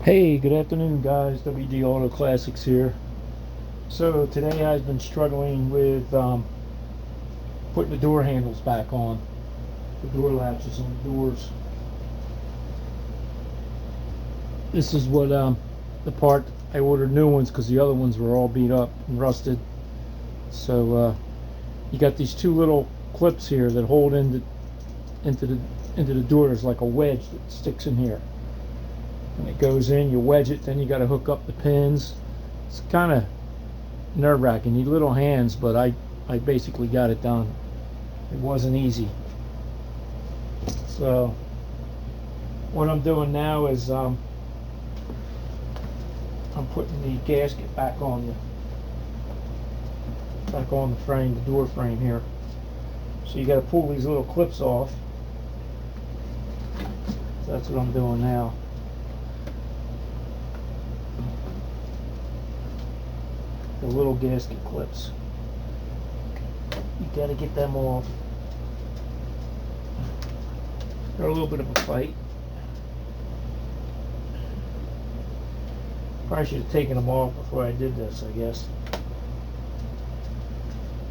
Hey, good afternoon, guys. WD Auto Classics here. So today I've been struggling with putting the door handles back on, the door latches on the doors. This is what the part I ordered new ones because the other ones were all beat up and rusted. So you got these two little clips here that hold into the into the door. There's like a wedge that sticks in here. When it goes in, you wedge it, then you got to hook up the pins. It's kind of nerve-wracking. You need little hands, but I basically got it done. It wasn't easy. So what I'm doing now is I'm putting the gasket back on the frame, the door frame here. So you got to pull these little clips off. So that's what I'm doing now. The little gasket clips. You got to get them off. They're a little bit of a fight. Probably should have taken them off before I did this, I guess.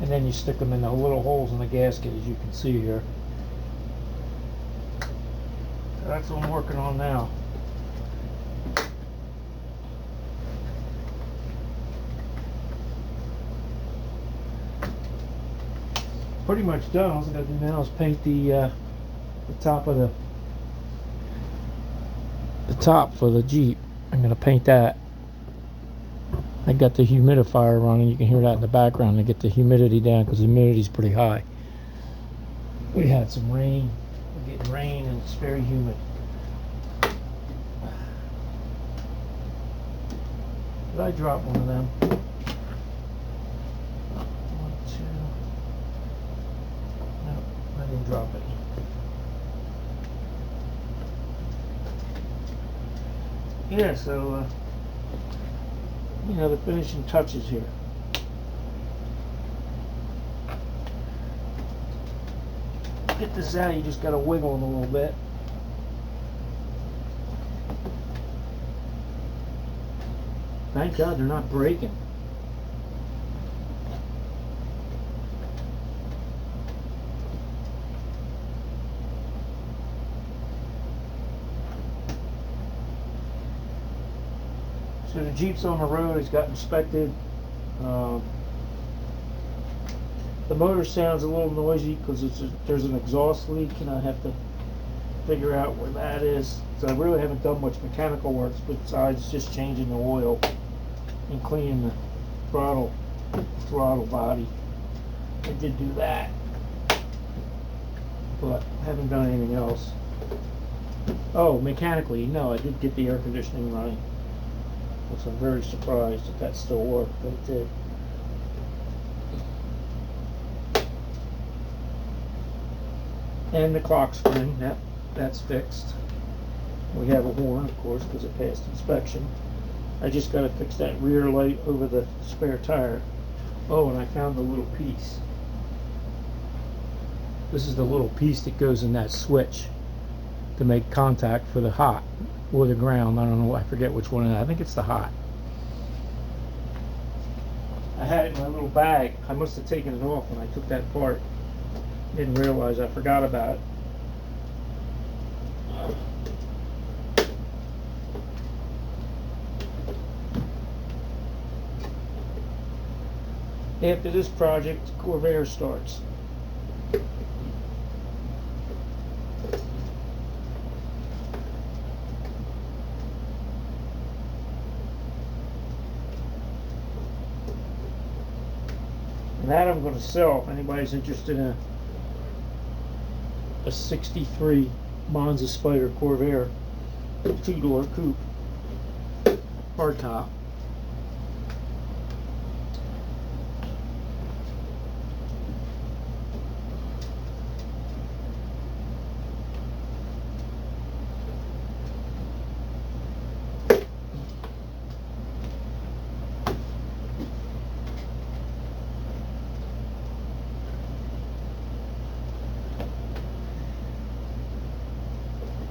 And then you stick them in the little holes in the gasket, as you can see here. So that's what I'm working on now. Pretty much done. All I gotta do now is paint the top of the top for the Jeep. I'm gonna paint that. I got the humidifier running. You can hear that in the background to get the humidity down because the humidity is pretty high. We had some rain. We're getting rain and it's very humid. Did I drop one of them? One, two. No, I didn't drop it. Yeah, so the finishing touches here. Get this out, you just got to wiggle them a little bit. Thank God they're not breaking. So the Jeep's on the road. It's got inspected. The motor sounds a little noisy because there's an exhaust leak, and I have to figure out where that is. So I really haven't done much mechanical work besides just changing the oil and cleaning the throttle body. I did do that, but I haven't done anything else. Oh, mechanically, no, I did get the air conditioning running. So I'm very surprised that still worked, but it did. And the clock spring, that's fixed. We have a horn, of course, because it passed inspection. I just got to fix that rear light over the spare tire. Oh, and I found the little piece. This is the little piece that goes in that switch to make contact for the hot or the ground. I don't know, I forget which one. I think it's the hot. I had it in my little bag. I must have taken it off when I took that apart. Didn't realize I forgot about it. After this project, Corvair starts. And that I'm going to sell if anybody's interested in a 63 Monza Spider Corvair 2-door coupe hardtop.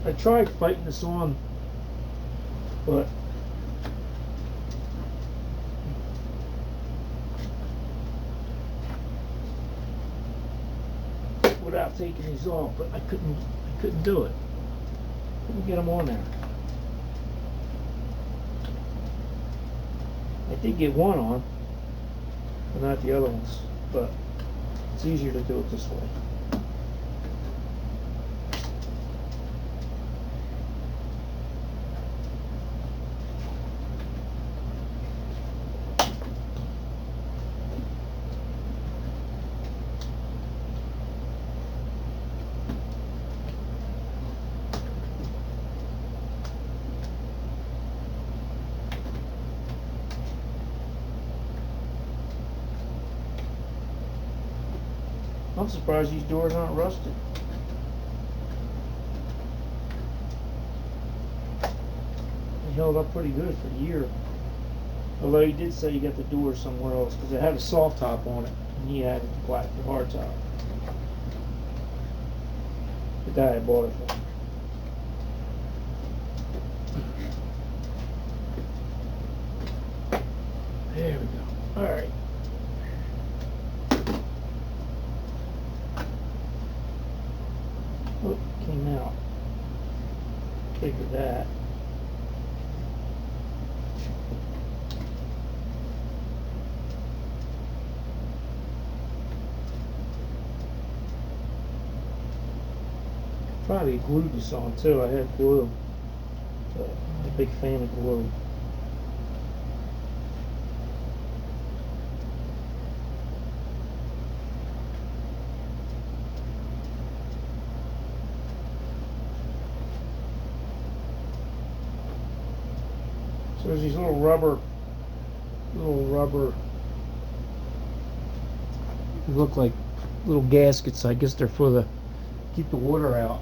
I tried fighting this on But without taking these off, but I couldn't do it. Couldn't get them on there. I did get one on, but not the other ones. But it's easier to do it this way. I'm surprised these doors aren't rusted. They held up pretty good for a year. Although he did say you got the door somewhere else because it had a soft top on it and he had the hard top. The guy I bought it from. There we go. Alright. Oh, came out. Figure that. Probably glued this on too. I had glue. I'm a big fan of glue. So there's these little rubber, they look like little gaskets. I guess they're for the, keep the water out.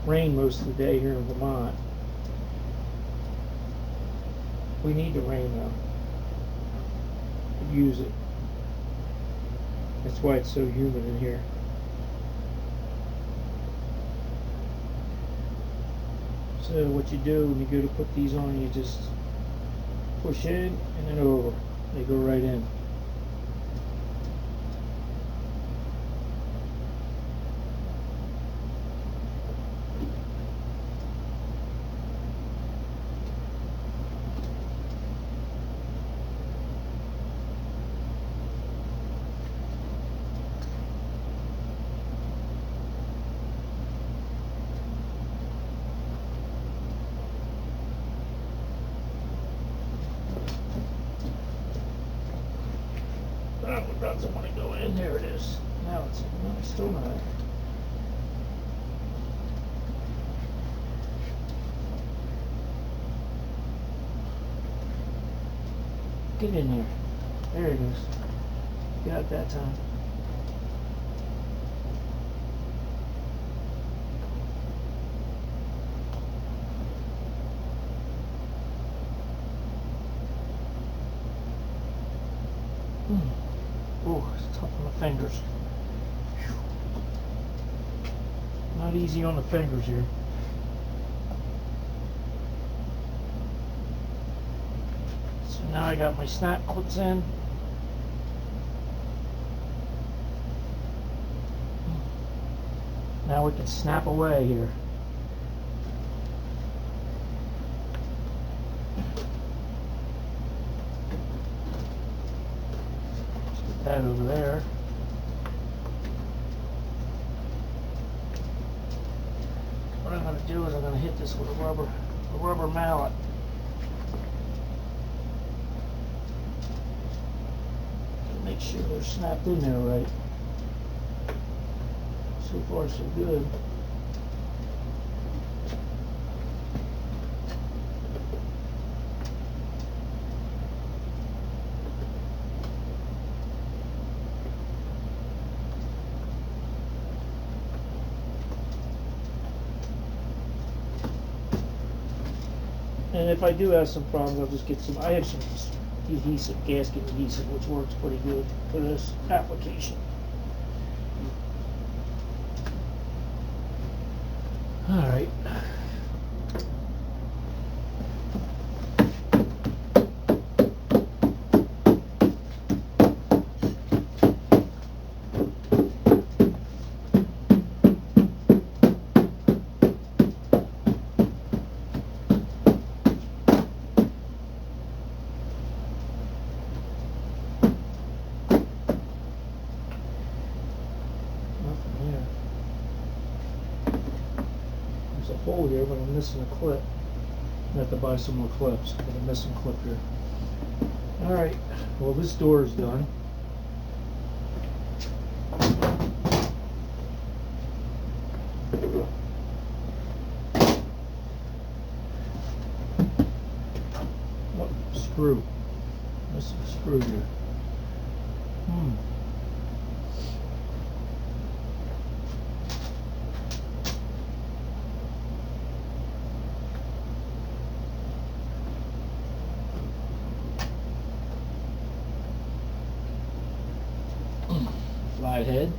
Rain most of the day here in Vermont. We need the rain though. Could use it. That's why it's so humid in here. So what you do when you go to put these on, you just push in and then over. They go right in. That doesn't want to go in. There it is. Now it's still not. Get in there. There it is. Got it that time. Oh, it's tough on the fingers. Whew. Not easy on the fingers here. So now I got my snap clips in. Now we can snap away here. That over there. What I'm going to do is I'm going to hit this with a rubber mallet. To make sure they're snapped in there right. So far so good. And if I do have some problems, I'll just get some. I have some adhesive, gasket adhesive, which works pretty good for this application. All right. There's a hole here, but I'm missing a clip. I have to buy some more clips, but I'm missing a clip here. Alright, well this door is done. Oh, screw. Missing a screw here. Flat head,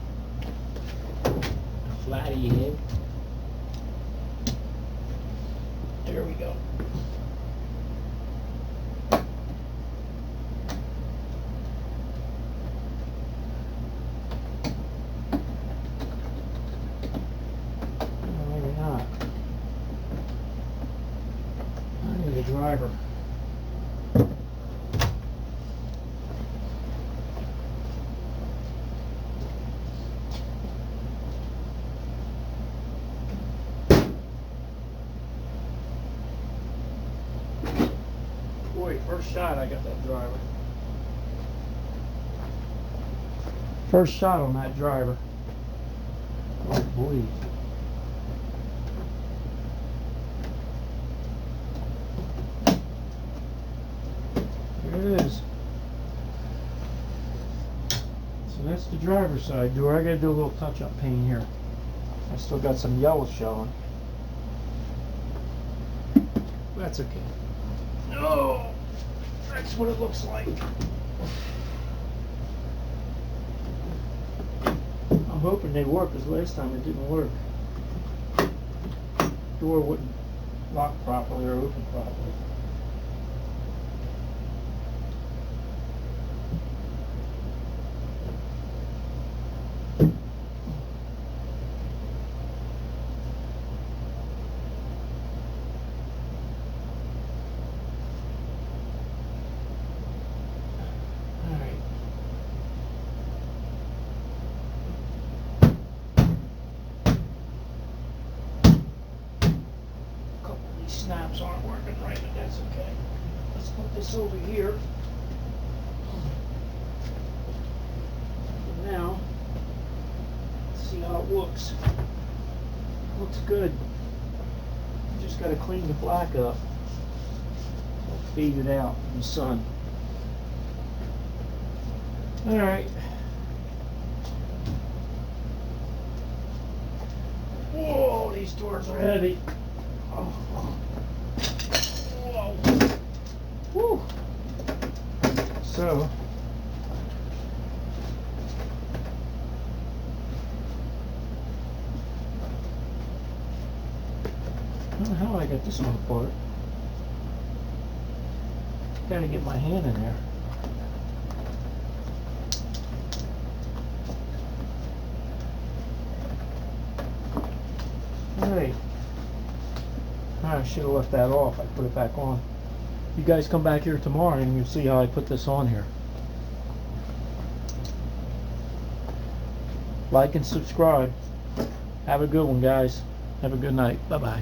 flatty head. There we go. Maybe not. I need a driver. Boy, first shot I got that driver. First shot on that driver. Oh boy. There it is. So that's the driver's side door. I gotta do a little touch-up paint here. I still got some yellow showing. That's okay. Oh, that's what it looks like. I'm hoping they work, because last time it didn't work. Door wouldn't lock properly or open properly. Snaps aren't working right, but that's okay. Let's put this over here. And now, let's see how it looks. Looks good. Just got to clean the black up. I'll fade it out in the sun. All right. Whoa, these doors are heavy. Oh. Whoa. Woo. So, I don't know how I got this one apart. Gotta get my hand in there. Alright. I should have left that off. I put it back on. You guys come back here tomorrow and you'll see how I put this on here. Like and subscribe. Have a good one, guys. Have a good night. Bye-bye.